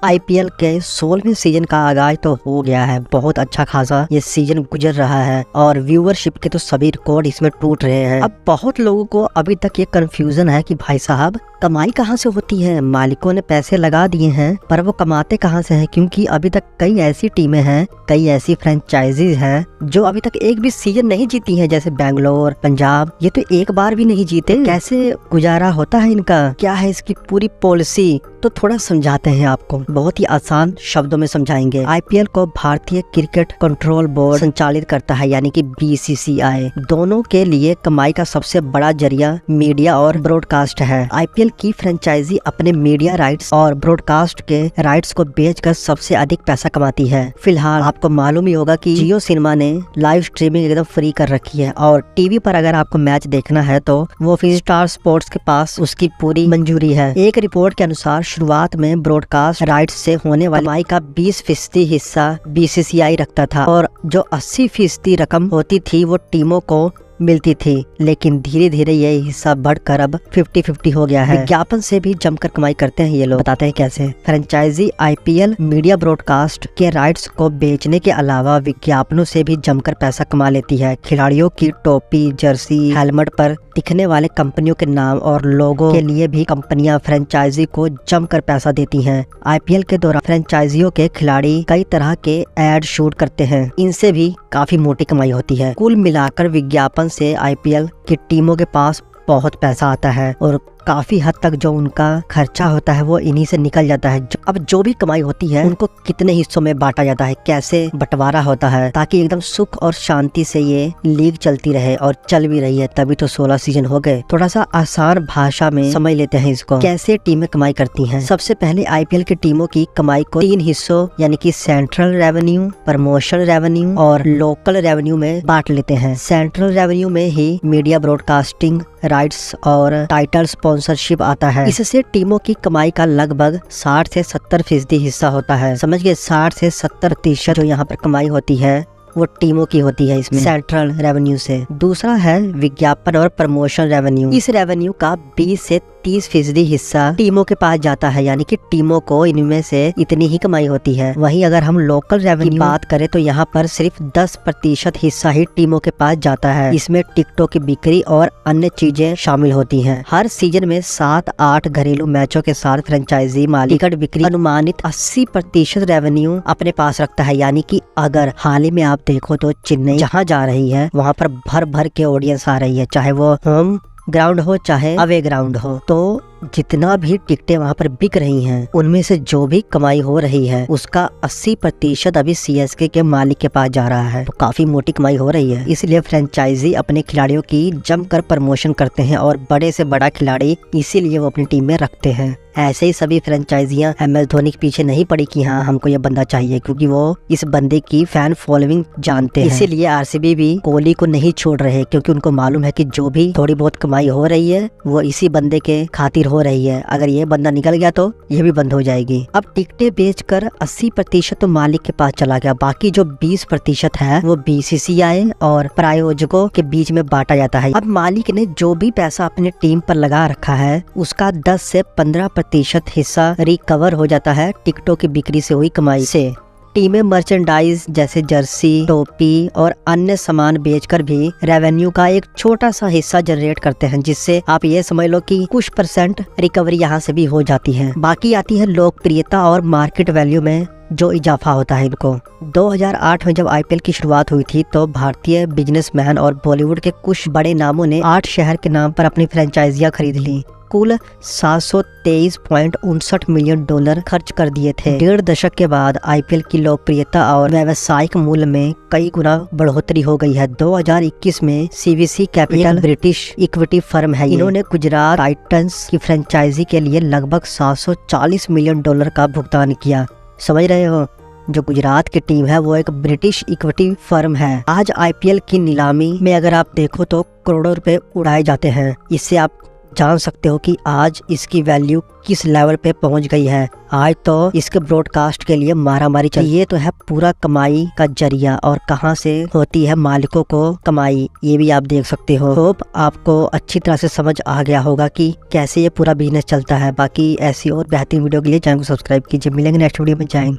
IPL के 16वें season का आगाज तो हो गया है। बहुत अच्छा खासा ये सीजन गुजर रहा है और व्यूअरशिप के तो सभी रिकॉर्ड इसमें टूट रहे हैं। अब बहुत लोगों को अभी तक ये कंफ्यूजन है कि भाई साहब कमाई कहाँ से होती है। मालिकों ने पैसे लगा दिए हैं पर वो कमाते कहाँ से हैं, क्योंकि अभी तक कई ऐसी टीमें हैं, कई ऐसी फ्रेंचाइजीज हैं जो अभी तक एक भी सीजन नहीं जीती हैं, जैसे बैंगलोर, पंजाब, ये तो एक बार भी नहीं जीते। कैसे गुजारा होता है इनका, क्या है इसकी पूरी पॉलिसी, तो थोड़ा समझाते हैं आपको, बहुत ही आसान शब्दों में समझाएंगे। आईपीएल को भारतीय क्रिकेट कंट्रोल बोर्ड संचालित करता है, यानी कि बीसीसीआई। दोनों के लिए कमाई का सबसे बड़ा जरिया मीडिया और ब्रॉडकास्ट है। आईपीएल की फ्रेंचाइजी अपने मीडिया राइट्स और ब्रॉडकास्ट के राइट्स को बेचकर सबसे अधिक पैसा कमाती है। फिलहाल आपको मालूम ही होगा कि जियो सिनेमा ने लाइव स्ट्रीमिंग एकदम फ्री कर रखी है और टीवी पर अगर आपको मैच देखना है तो वो स्टार स्पोर्ट्स के पास उसकी पूरी मंजूरी है। एक रिपोर्ट के अनुसार शुरुआत में ब्रॉडकास्ट राइट्स से होने वाली कमाई का 20% हिस्सा बीसीसीआई रखता था और जो 80% रकम होती थी वो टीमों को मिलती थी, लेकिन धीरे धीरे ये हिस्सा बढ़कर अब 50-50 हो गया है। विज्ञापन से भी जमकर कमाई करते हैं ये लोग, बताते हैं कैसे। फ्रेंचाइजी आईपीएल मीडिया ब्रॉडकास्ट के राइट्स को बेचने के अलावा विज्ञापनों से भी जमकर पैसा कमा लेती है। खिलाड़ियों की टोपी, जर्सी, हेलमेट पर दिखने वाले कंपनियों के नाम और लोगों के लिए भी कंपनियां फ्रेंचाइजी को जमकर पैसा देती हैं। आईपीएल के दौरान फ्रेंचाइजियों के खिलाड़ी कई तरह के एड शूट करते हैं, इनसे भी काफी मोटी कमाई होती है। कुल मिलाकर विज्ञापन से आईपीएल की टीमों के पास बहुत पैसा आता है और काफी हद तक जो उनका खर्चा होता है वो इन्हीं से निकल जाता है। अब जो भी कमाई होती है उनको कितने हिस्सों में बांटा जाता है, कैसे बंटवारा होता है, ताकि एकदम सुख और शांति से ये लीग चलती रहे, और चल भी रही है, तभी तो 16 सीजन हो गए। थोड़ा सा आसान भाषा में समझ लेते हैं इसको, कैसे टीमें कमाई करती हैं। सबसे पहले आईपीएल की टीमों की कमाई को 3 हिस्सों यानी कि सेंट्रल रेवेन्यू, प्रमोशन रेवेन्यू और लोकल रेवेन्यू में बांट लेते हैं। सेंट्रल रेवेन्यू में ही मीडिया ब्रॉडकास्टिंग राइट्स और टाइटल स्पॉन्सरशिप आता है। इससे टीमों की कमाई का लगभग 60 से 70% हिस्सा होता है। समझ गए, 60 से 70% जो यहाँ पर कमाई होती है वो टीमों की होती है इसमें, सेंट्रल रेवेन्यू से। दूसरा है विज्ञापन और प्रमोशन रेवेन्यू। इस रेवेन्यू का 20 से 30% हिस्सा टीमों के पास जाता है, यानी कि टीमों को इनमें से इतनी ही कमाई होती है। वहीं अगर हम लोकल रेवेन्यू की बात करें तो यहाँ पर सिर्फ 10% हिस्सा ही टीमों के पास जाता है। इसमें टिकटों की बिक्री और अन्य चीजें शामिल होती हैं। हर सीजन में 7-8 घरेलू मैचों के साथ फ्रेंचाइजी मालिक टिकट बिक्री अनुमानित 80% रेवेन्यू अपने पास रखता है। यानी कि अगर हाल ही में आप देखो तो चेन्नई जहाँ जा रही है वहाँ पर भर भर के ऑडियंस आ रही है, चाहे वो होम ग्राउंड हो चाहे अवे ग्राउंड हो, तो जितना भी टिकटें वहाँ पर बिक रही हैं उनमें से जो भी कमाई हो रही है उसका 80% अभी सीएसके के मालिक के पास जा रहा है, तो काफी मोटी कमाई हो रही है। इसलिए फ्रेंचाइजी अपने खिलाड़ियों की जमकर प्रमोशन करते हैं और बड़े से बड़ा खिलाड़ी इसीलिए वो अपनी टीम में रखते हैं। ऐसे ही सभी फ्रेंचाइजियां एमएस धोनी के पीछे नहीं पड़ी कि हाँ हमको ये बंदा चाहिए, क्योंकि वो इस बंदे की फैन फॉलोइंग जानते हैं। इसीलिए आरसीबी भी कोहली को नहीं छोड़ रहे, क्योंकि उनको मालूम है कि जो भी थोड़ी बहुत कमाई हो रही है वो इसी बंदे के खातिर हो रही है। अगर ये बंदा निकल गया तो ये भी बंद हो जाएगी। अब टिकटें बेचकर 80% तो मालिक के पास चला गया, बाकी जो 20% है वो बीसीसीआई और प्रायोजकों के बीच में बांटा जाता है। अब मालिक ने जो भी पैसा अपने टीम पर लगा रखा है उसका 10 से 15% हिस्सा रिकवर हो जाता है टिकटों की बिक्री से हुई कमाई से। टीमें मर्चेंडाइज जैसे जर्सी, टोपी और अन्य सामान बेचकर भी रेवेन्यू का एक छोटा सा हिस्सा जनरेट करते हैं, जिससे आप ये समझ लो कि कुछ % रिकवरी यहाँ से भी हो जाती है। बाकी आती है लोकप्रियता और मार्केट वैल्यू में जो इजाफा होता है इनको। 2008 में जब आईपीएल की शुरुआत हुई थी तो भारतीय बिजनेसमैन और बॉलीवुड के कुछ बड़े नामों ने 8 शहर के नाम पर अपनी फ्रेंचाइजियां खरीद ली। कुल $723.59 मिलियन खर्च कर दिए थे। 1.5 दशक के बाद आईपीएल की लोकप्रियता और व्यावसायिक मूल्य में कई गुना बढ़ोतरी हो गई है। 2021 में CVC capital British equity firm है, इन्होंने गुजरात टाइटंस की फ्रेंचाइजी के लिए लगभग $740 मिलियन का भुगतान किया। समझ रहे हो, जो गुजरात की टीम है वो एक ब्रिटिश इक्विटी फर्म है। आज आईपीएल की नीलामी में अगर आप देखो तो करोड़ों रुपए उड़ाए जाते हैं। इससे आप जान सकते हो कि आज इसकी वैल्यू किस लेवल पे पहुंच गई है। आज तो इसके ब्रॉडकास्ट के लिए मारामारी चल। ये तो है पूरा कमाई का जरिया और कहां से होती है मालिकों को कमाई, ये भी आप देख सकते हो। होप आपको अच्छी तरह से समझ आ गया होगा कि कैसे ये पूरा बिजनेस चलता है। बाकी ऐसी और बेहतरीन वीडियो के लिए चैनल को सब्सक्राइब कीजिए। मिलेंगे नेक्स्ट वीडियो में। जय हिंद।